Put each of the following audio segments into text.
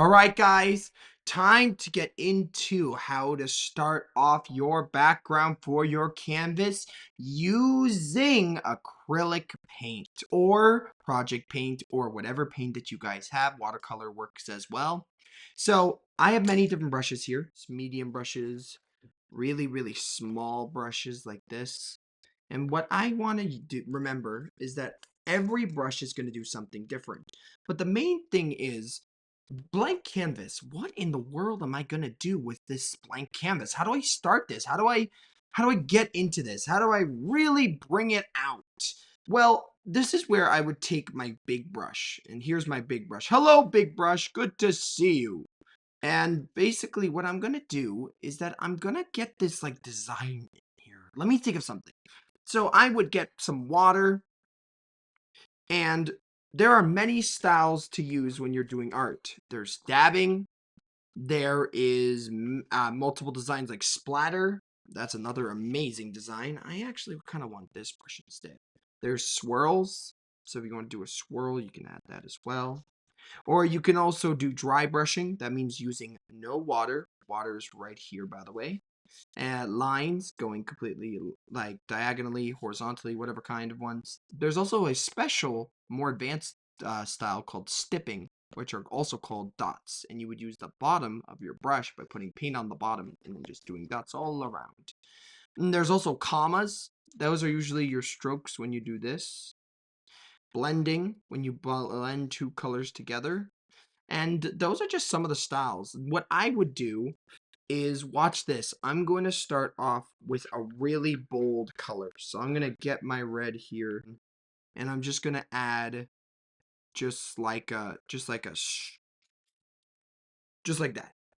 Alright guys, time to get into how to start off your background for your canvas using acrylic paint or project paint or whatever paint that you guys have. Watercolor works as well. So I have many different brushes here. It's medium brushes, really small brushes like this. And what I want to remember is that every brush is going to do something different. But the main thing is blank canvas. What in the world am I going to do with this blank canvas? How do I start this? How do I get into this? How do I really bring it out? Well, this is where I would take my big brush. And here's my big brush. Hello, big brush. Good to see you. And basically what I'm going to do is that I'm going to get this like design in here. Let me think of something. So I would get some water, and there are many styles to use when you're doing art. There's dabbing, there is multiple designs like splatter. That's another amazing design. I actually kind of want this brush instead. There's swirls. So if you want to do a swirl, you can add that as well. Or you can also do dry brushing. That means using no water. Water is right here, by the way. And lines going completely like diagonally, horizontally, whatever kind of ones. There's also a special, more advanced style called stipping, which are also called dots. And you would use the bottom of your brush by putting paint on the bottom and then just doing dots all around. And there's also commas. Those are usually your strokes when you do this. Blending, when you blend two colors together. And those are just some of the styles. What I would do is, watch this. I'm going to start off with a really bold color. So I'm going to get my red here, and I'm just going to add just like that.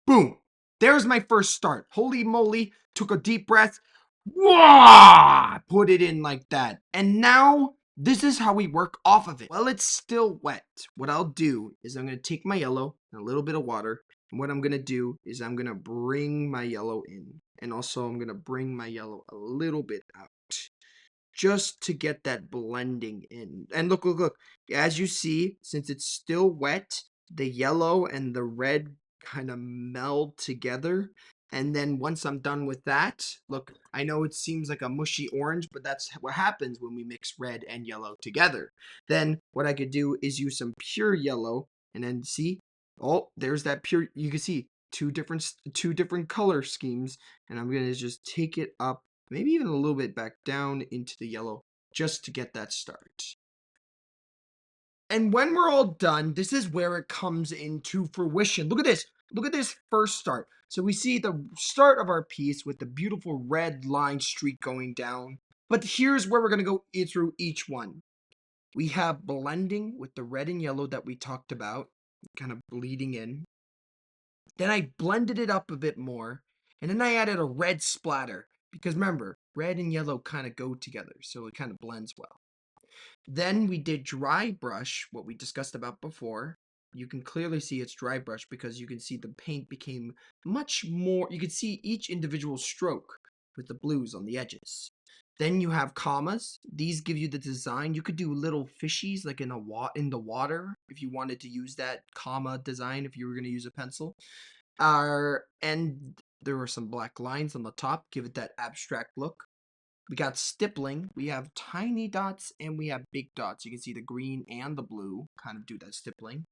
Boom. There's my first start. Holy moly. Took a deep breath. Wah! Put it in like that. And now this is how we work off of it. Well, it's still wet. What I'll do is I'm going to take my yellow and a little bit of water. And what I'm going to do is I'm going to bring my yellow in. And also I'm going to bring my yellow a little bit out. Just to get that blending in. And look. As you see, since it's still wet, the yellow and the red kind of meld together. And then once I'm done with that, look, I know it seems like a mushy orange, but that's what happens when we mix red and yellow together. Then what I could do is use some pure yellow, and then see, oh, there's that pure, you can see two different color schemes, and I'm going to just take it up, maybe even a little bit back down into the yellow, just to get that start. And when we're all done, this is where it comes into fruition. Look at this. Look at this first start. So we see the start of our piece with the beautiful red line streak going down. But here's where we're going to go through each one. We have blending with the red and yellow that we talked about, kind of bleeding in. Then I blended it up a bit more. And then I added a red splatter. Because remember, red and yellow kind of go together. So it kind of blends well. Then we did dry brush, what we discussed about before. You can clearly see it's dry brush because you can see the paint became much more, you can see each individual stroke with the blues on the edges. Then you have commas. These give you the design. You could do little fishies like in the water if you wanted to use that comma design if you were going to use a pencil. And there were some black lines on the top, give it that abstract look. We got stippling. We have tiny dots and we have big dots. You can see the green and the blue kind of do that stippling.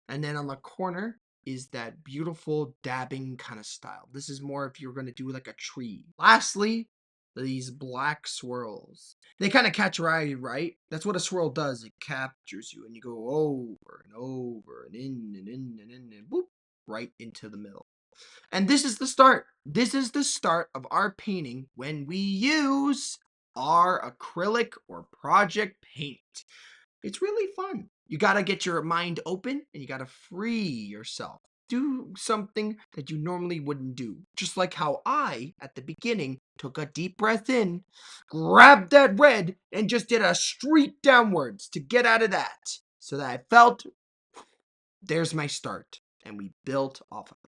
And then on the corner is that beautiful dabbing kind of style. This is more if you're going to do like a tree. Lastly, these black swirls. They kind of catch your eye, right? That's what a swirl does. It captures you and you go over and over and in and in and in and boop, right into the middle. And this is the start. This is the start of our painting when we use our acrylic or project paint. It's really fun. You got to get your mind open and you got to free yourself. Do something that you normally wouldn't do. Just like how I, at the beginning, took a deep breath in, grabbed that red, and just did a streak downwards to get out of that. So that I felt, there's my start. And we built off of it.